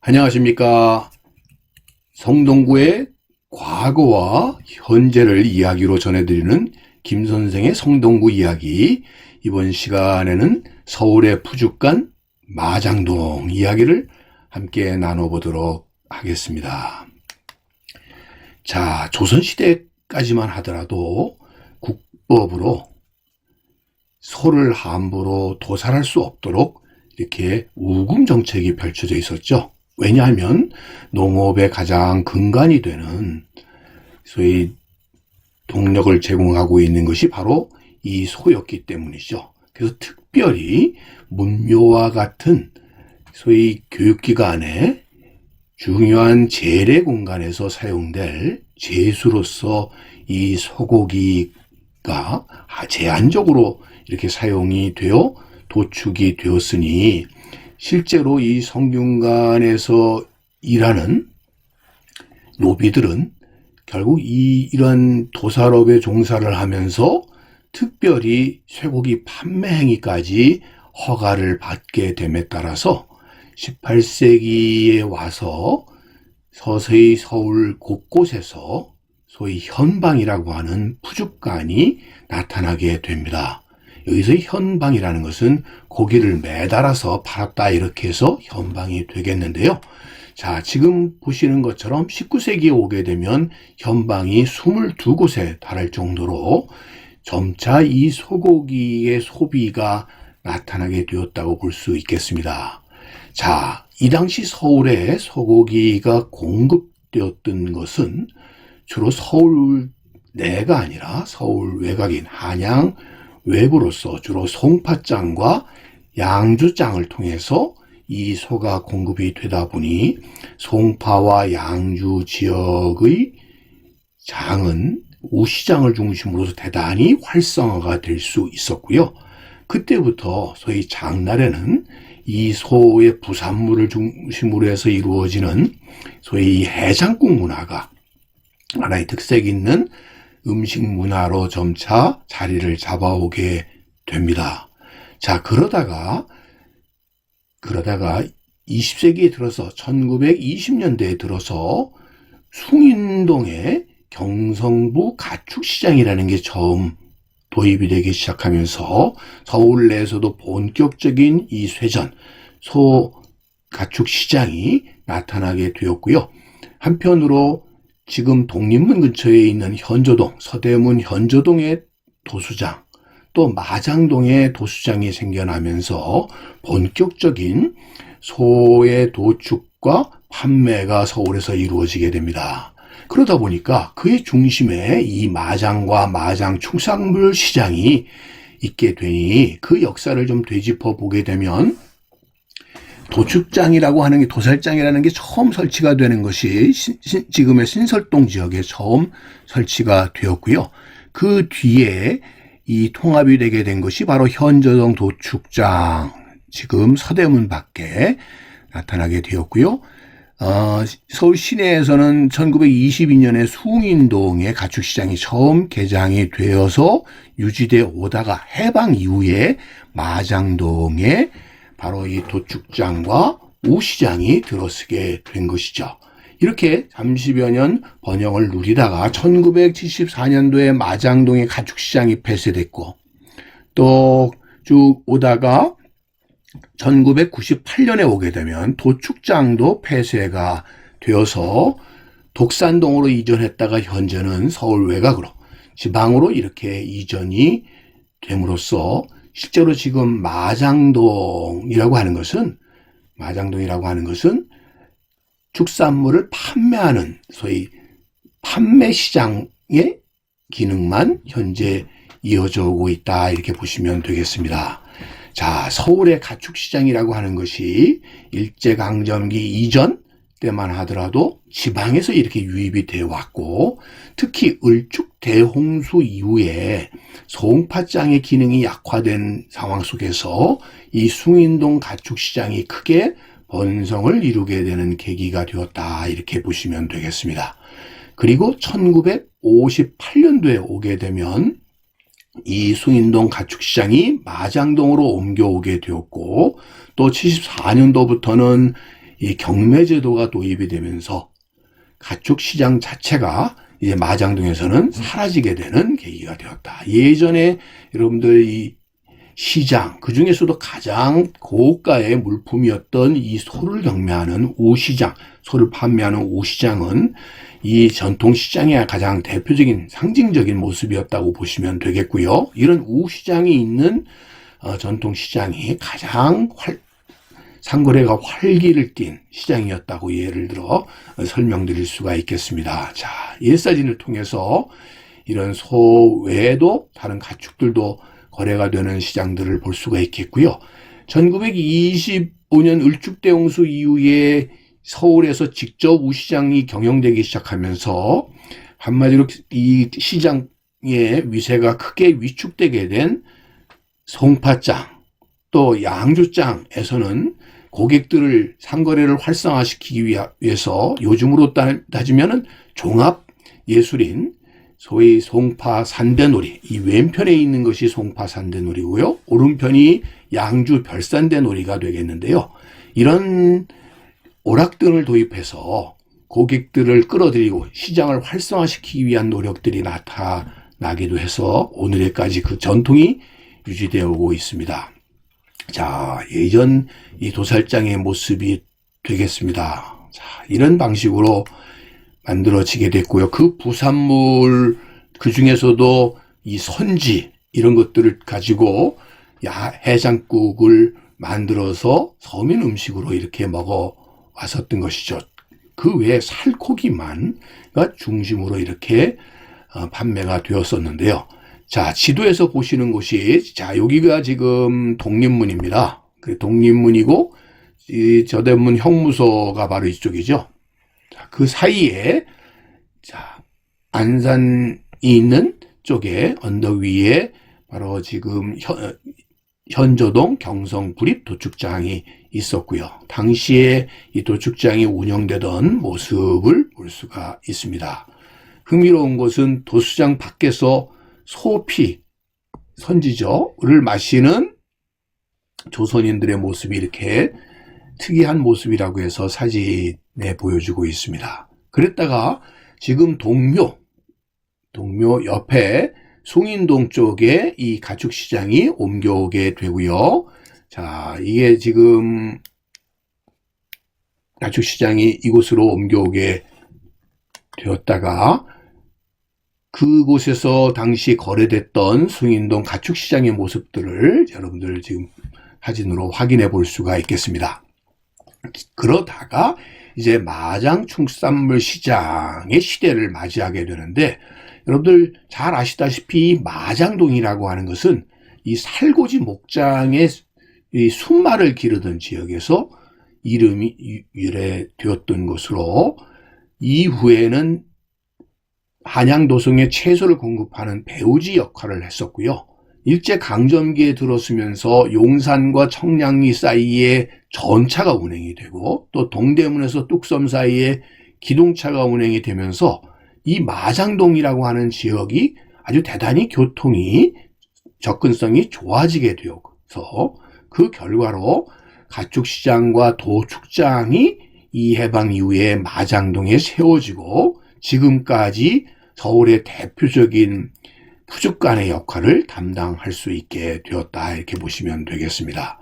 안녕하십니까. 성동구의 과거와 현재를 이야기로 전해드리는 김선생의 성동구 이야기. 이번 시간에는 서울의 푸죽간 마장동 이야기를 함께 나눠보도록 하겠습니다. 자, 조선시대까지만 하더라도 국법으로 소를 함부로 도살할 수 없도록 이렇게 우금 정책이 펼쳐져 있었죠. 왜냐하면 농업의 가장 근간이 되는 소위 동력을 제공하고 있는 것이 바로 이 소였기 때문이죠. 그래서 특별히 문묘와 같은 소위 교육기관의 중요한 재래 공간에서 사용될 제수로서 이 소고기가 제한적으로 이렇게 사용이 되어 도축이 되었으니 실제로 이 성균관에서 일하는 노비들은 결국 이런 도살업에 종사를 하면서 특별히 쇠고기 판매 행위까지 허가를 받게 됨에 따라서 18세기에 와서 서서히 서울 곳곳에서 소위 현방이라고 하는 푸죽간이 나타나게 됩니다. 여기서 현방이라는 것은 고기를 매달아서 팔았다 이렇게 해서 현방이 되겠는데요. 자, 지금 보시는 것처럼 19세기에 오게 되면 현방이 22곳에 달할 정도로 점차 이 소고기의 소비가 나타나게 되었다고 볼 수 있겠습니다. 자, 이 당시 서울에 소고기가 공급되었던 것은 주로 서울 내가 아니라 서울 외곽인 한양 외부로서 주로 송파장과 양주장을 통해서 이 소가 공급이 되다 보니 송파와 양주 지역의 장은 우시장을 중심으로 대단히 활성화가 될 수 있었고요. 그때부터 소위 장날에는 이 소의 부산물을 중심으로 해서 이루어지는 소위 해장국 문화가 하나의 특색 있는 음식 문화로 점차 자리를 잡아오게 됩니다. 자, 그러다가 20세기에 들어서 1920년대에 들어서 숭인동에 경성부 가축시장이라는 게 처음 도입이 되기 시작하면서 서울 내에서도 본격적인 이 쇠전, 소 가축시장이 나타나게 되었고요. 한편으로 지금 독립문 근처에 있는 현조동, 서대문 현조동의 도수장, 또 마장동의 도수장이 생겨나면서 본격적인 소의 도축과 판매가 서울에서 이루어지게 됩니다. 그러다 보니까 그의 중심에 이 마장과 마장 축산물 시장이 있게 되니 그 역사를 좀 되짚어 보게 되면 도축장이라고 하는 게 도살장이라는 게 처음 설치가 되는 것이 지금의 신설동 지역에 처음 설치가 되었고요. 그 뒤에 이 통합이 되게 된 것이 바로 현조동 도축장, 지금 서대문 밖에 나타나게 되었고요. 서울 시내에서는 1922년에 숭인동의 가축시장이 처음 개장이 되어서 유지되어 오다가 해방 이후에 마장동에 바로 이 도축장과 우시장이 들어서게 된 것이죠. 이렇게 30여 년 번영을 누리다가 1974년도에 마장동의 가축시장이 폐쇄됐고 또 쭉 오다가 1998년에 오게 되면 도축장도 폐쇄가 되어서 독산동으로 이전했다가 현재는 서울 외곽으로 지방으로 이렇게 이전이 됨으로써 실제로 지금 마장동이라고 하는 것은 축산물을 판매하는 소위 판매 시장의 기능만 현재 이어져 오고 있다 이렇게 보시면 되겠습니다. 자, 서울의 가축시장이라고 하는 것이 일제강점기 이전 때만 하더라도 지방에서 이렇게 유입이 되어 왔고 특히 을죽 대홍수 이후에 송파장의 기능이 약화된 상황 속에서 이 숭인동 가축시장이 크게 번성을 이루게 되는 계기가 되었다 이렇게 보시면 되겠습니다. 그리고 1958년도에 오게 되면 이 숭인동 가축시장이 마장동으로 옮겨오게 되었고 또 74년도부터는 이 경매제도가 도입이 되면서 가축시장 자체가 이제 마장동에서는 사라지게 되는 계기가 되었다. 예전에 여러분들 이 시장, 그 중에서도 가장 고가의 물품이었던 이 소를 경매하는 우시장, 소를 판매하는 우시장은 이 전통시장의 가장 대표적인 상징적인 모습이었다고 보시면 되겠고요. 이런 우시장이 있는 전통시장이 가장 상거래가 활기를 띤 시장이었다고 예를 들어 설명드릴 수가 있겠습니다. 자, 옛사진을 통해서 이런 소 외에도 다른 가축들도 거래가 되는 시장들을 볼 수가 있겠고요. 1925년 을죽대홍수 이후에 서울에서 직접 우시장이 경영되기 시작하면서 한마디로 이 시장의 위세가 크게 위축되게 된 송파장 또 양주장에서는 고객들을 상거래를 활성화시키기 위해서 요즘으로 따지면 종합 예술인 소위 송파 산대놀이, 이 왼편에 있는 것이 송파 산대놀이고요. 오른편이 양주 별산대놀이가 되겠는데요. 이런 오락등을 도입해서 고객들을 끌어들이고 시장을 활성화시키기 위한 노력들이 나타나기도 해서 오늘에까지 그 전통이 유지되어 오고 있습니다. 자, 예전 이 도살장의 모습이 되겠습니다. 자, 이런 방식으로 만들어지게 됐고요. 그 부산물, 그 중에서도 이 선지, 이런 것들을 가지고 해장국을 만들어서 서민 음식으로 이렇게 먹어 왔었던 것이죠. 그 외에 살코기만가 중심으로 이렇게 판매가 되었었는데요. 자, 지도에서 보시는 곳이, 자, 여기가 지금 독립문입니다. 그 독립문이고, 이 저대문 형무소가 바로 이쪽이죠. 자, 그 사이에, 자, 안산이 있는 쪽에, 언덕 위에, 바로 지금 현조동 경성구립도축장이 있었고요. 당시에 이 도축장이 운영되던 모습을 볼 수가 있습니다. 흥미로운 것은 도수장 밖에서 소피, 선지저를 마시는 조선인들의 모습이 이렇게 특이한 모습이라고 해서 사진에 보여주고 있습니다. 그랬다가 지금 동묘 옆에 숭인동 쪽에 이 가축시장이 옮겨오게 되고요. 자, 이게 지금 가축시장이 이곳으로 옮겨오게 되었다가 그곳에서 당시 거래됐던 숭인동 가축시장의 모습들을 여러분들 지금 사진으로 확인해 볼 수가 있겠습니다. 그러다가 이제 마장 축산물 시장의 시대를 맞이하게 되는데, 여러분들 잘 아시다시피 마장동이라고 하는 것은 이 살고지 목장의 이 순말을 기르던 지역에서 이름이 유래되었던 것으로, 이후에는 한양도성에 채소를 공급하는 배우지 역할을 했었고요. 일제강점기에 들어서면서 용산과 청량리 사이에 전차가 운행이 되고, 또 동대문에서 뚝섬 사이에 기동차가 운행이 되면서 이 마장동이라고 하는 지역이 아주 대단히 교통이 접근성이 좋아지게 되어서 그 결과로 가축시장과 도축장이 이 해방 이후에 마장동에 세워지고 지금까지 서울의 대표적인 푸주간의 역할을 담당할 수 있게 되었다, 이렇게 보시면 되겠습니다.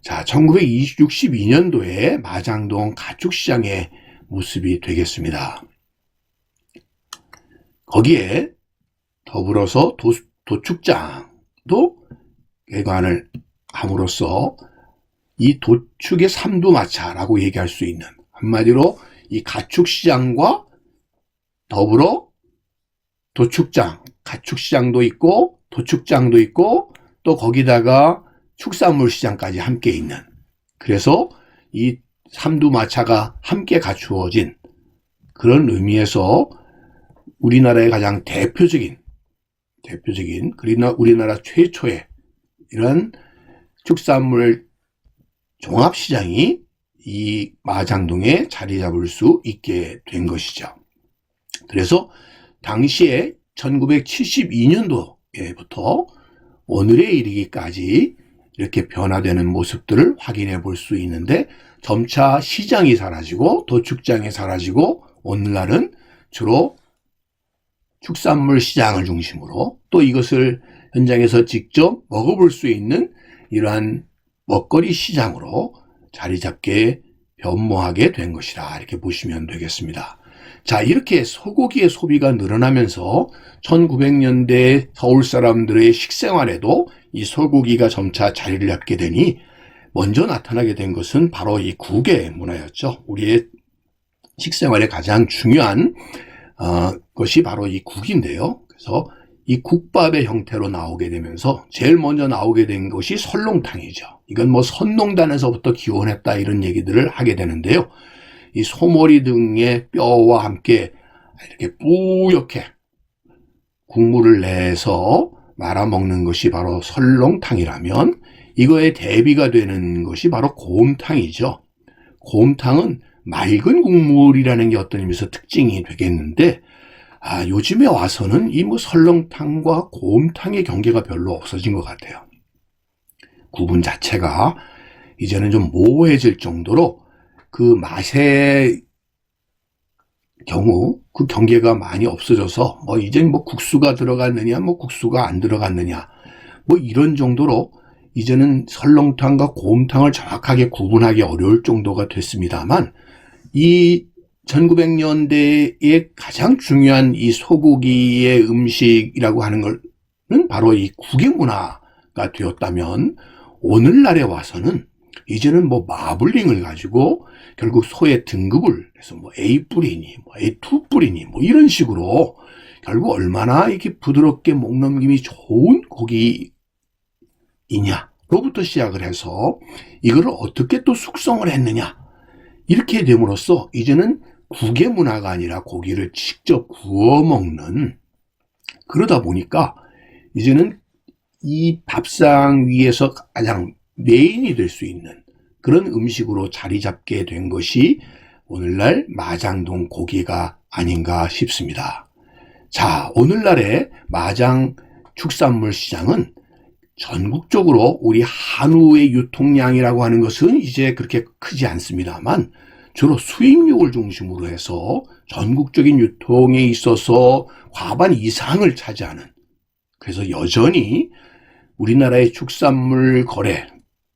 자, 1962년도에 마장동 가축시장의 모습이 되겠습니다. 거기에 더불어서 도축장도 개관을 함으로써 이 도축의 삼두마차라고 얘기할 수 있는, 한마디로 이 가축시장과 더불어 도축장, 가축시장도 있고 도축장도 있고 또 거기다가 축산물 시장까지 함께 있는, 그래서 이 삼두마차가 함께 갖추어진 그런 의미에서 우리나라의 가장 대표적인 그리고 우리나라 최초의 이런 축산물 종합시장이 이 마장동에 자리 잡을 수 있게 된 것이죠. 그래서 당시에 1972년도에부터 오늘에 이르기까지 이렇게 변화되는 모습들을 확인해 볼 수 있는데, 점차 시장이 사라지고 도축장이 사라지고 오늘날은 주로 축산물 시장을 중심으로 또 이것을 현장에서 직접 먹어볼 수 있는 이러한 먹거리 시장으로 자리 잡게 변모하게 된 것이라 이렇게 보시면 되겠습니다. 자, 이렇게 소고기의 소비가 늘어나면서 1900년대 서울 사람들의 식생활에도 이 소고기가 점차 자리를 잡게 되니 먼저 나타나게 된 것은 바로 이 국의 문화였죠. 우리의 식생활의 가장 중요한 것이 바로 이 국인데요. 그래서 이 국밥의 형태로 나오게 되면서 제일 먼저 나오게 된 것이 설렁탕이죠. 이건 뭐 선농단에서부터 기원했다 이런 얘기들을 하게 되는데요. 이 소머리 등의 뼈와 함께 이렇게 뿌옇게 국물을 내서 말아먹는 것이 바로 설렁탕이라면 이거에 대비가 되는 것이 바로 곰탕이죠. 곰탕은 맑은 국물이라는 게 어떤 의미에서 특징이 되겠는데 요즘에 와서는 이 뭐 설렁탕과 곰탕의 경계가 별로 없어진 것 같아요. 구분 자체가 이제는 좀 모호해질 정도로 그 맛의 경우 그 경계가 많이 없어져서 뭐 이젠 뭐 국수가 들어갔느냐 뭐 국수가 안 들어갔느냐 뭐 이런 정도로 이제는 설렁탕과 곰탕을 정확하게 구분하기 어려울 정도가 됐습니다만 이 1900년대에 가장 중요한 이 소고기의 음식이라고 하는 것은 바로 이 국의 문화가 되었다면 오늘날에 와서는 이제는 뭐 마블링을 가지고 결국 소의 등급을 해서 뭐 A 뿌리니 뭐 A2 뿌리니 뭐 이런 식으로 결국 얼마나 이렇게 부드럽게 목 넘김이 좋은 고기이냐로부터 시작을 해서 이거를 어떻게 또 숙성을 했느냐 이렇게 됨으로써 이제는 국의 문화가 아니라 고기를 직접 구워 먹는 그러다 보니까 이제는 이 밥상 위에서 가장 메인이 될 수 있는 그런 음식으로 자리 잡게 된 것이 오늘날 마장동 고기가 아닌가 싶습니다. 자, 오늘날의 마장 축산물 시장은 전국적으로 우리 한우의 유통량이라고 하는 것은 이제 그렇게 크지 않습니다만 주로 수입육을 중심으로 해서 전국적인 유통에 있어서 과반 이상을 차지하는 그래서 여전히 우리나라의 축산물 거래에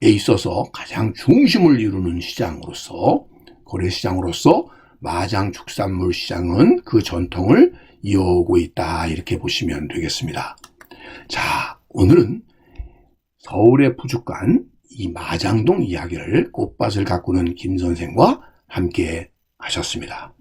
있어서 가장 중심을 이루는 시장으로서 거래시장으로서 마장 축산물 시장은 그 전통을 이어오고 있다 이렇게 보시면 되겠습니다. 자, 오늘은 서울에 부족한 이 마장동 이야기를 꽃밭을 가꾸는 김 선생과 함께 하셨습니다.